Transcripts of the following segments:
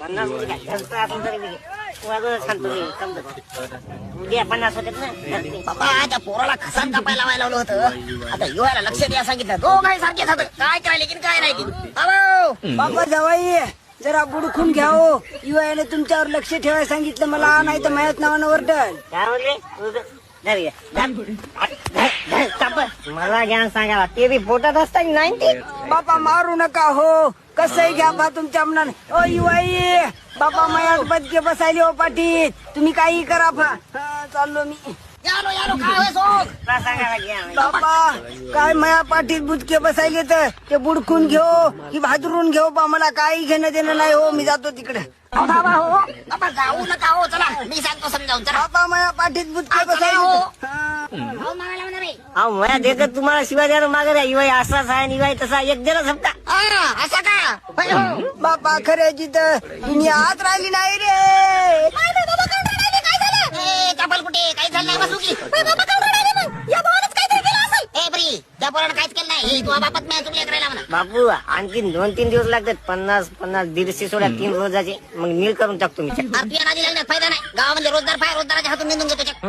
50 म्हणजे काय घरचं असून तरी मी वाजवत सांगतो मी समजा उद्या 50 होतात ना. बाबा त्या पोराला खसान कापायला लावायला लावलं होतं. आता युवाला लक्ष द्या सांगितलं. दोघाही सारखेच होतं. काय करायला की काय नाही की. अहो बाबा जावाई जरा बुडखून घ्या हो. युवाने तुमच्यावर लक्ष ठेवायला सांगितलं मला, नाही तर माझ्याच नावानं वरडल. काय म्हणले तुझं? धर घे. धर, काप. मला ज्ञान सांगायला ते बी पोटात असता की नाही ते. बापा मारू नका हो, कसंही घ्या बा तुमच्या मनाने. ओ युवाई बापा मायात बदके बसायले हो पाठीत, तुम्ही काही करा चाललो मी. यालो यालो काय होय सोग. तुला सांगायला ज्ञान. बापा काय माया पाठीत बुदके बसायले तर ते बुडकून घेऊ की भादरून घेऊ बा, मला काही घेणं देणं नाही हो. मी जातो तिकडे. अहो, बाबा हो बाबा जाऊ नका हो. चला मी सांगतो समजावून. चला बापा माया पाठीत बुदके चला बसायले हो. तर. भाऊ मागायला होणार आहे. अहो मला देखत तुम्हाला शिवाय द्यायला मागे इवाई असाच आहे आणि इवाई तसा एक दिला समजा. असं का होय हो. बापा खऱ्याची तर दुनिया आत राहिली नाही रे. नाही, नाही, बाबा काऊन रडायले? काय झालं? ए, चपल कुठे? काही झालं नाही बसू की. बाबा काऊन रडायले मग? या भावानंच काहीतरी केलं असेल. ए बरी त्या पोरानं काहीच केलं नाही. तू बापात नाही चुकल्या करायला म्हणा. बापू आणखीन 2-3 दिवस लागतात. 50 150 सोड्या 3 रोजाचे मग नील करून टाकतो मी. आरतीया नादी लागण्यात फायदा नाही. गावामध्ये रोजदार पाय रोजदाराच्या हातून निंदून घेतो चक.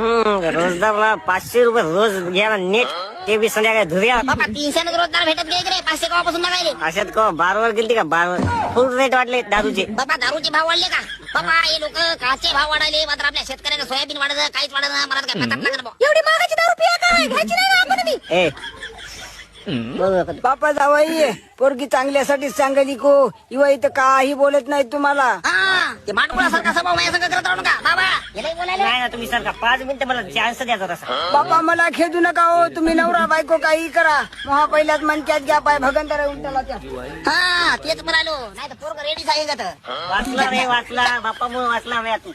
रोजदारला 500 रुपये रोज घ्यायला नेट, ते बी संध्याकाळी धुऱ्या. बाबा 300 रोजदार भेटत घे रे. 500 गावापासून मागायले. अशात का बारवर गेलती का बारवर फुल रेट वाढले दारूचे. बाबा दारूचे भाव वाढले का? बाबा हे लोक काचे भाव वाढले, मात्र आपल्या शेतकऱ्याला सोयाबीन वाढत काहीच वाढत मला काय पतात लागत भाऊ. एवढी महागाची दारू पिया काय? घ्यायची नाही ना आपण बी. ए बोलू नका. बापा जावाई पोरगी चांगल्यासाठी सांगली को. युवा इथं काही बोलत नाही तुम्हाला. हा ते मांडकुळासारखा स्वभाव माझ्या संग करत राहू नका. बाबा याला बोलायला नाही ना तुम्ही सारखा 5 मिनिटं मला चान्स द्यायचा तसा. बापा मला खेदू नका हो. तुम्ही नवरा बायको काही करा. महा पहिल्याच मनक्यात घ्या पाय भगंदर उलटाला त्या. हा तेच म्हणालो. नाही तर पोरग रेडी सांगत. वाचला रे वाचला, बापामुळे वाचला मी तू.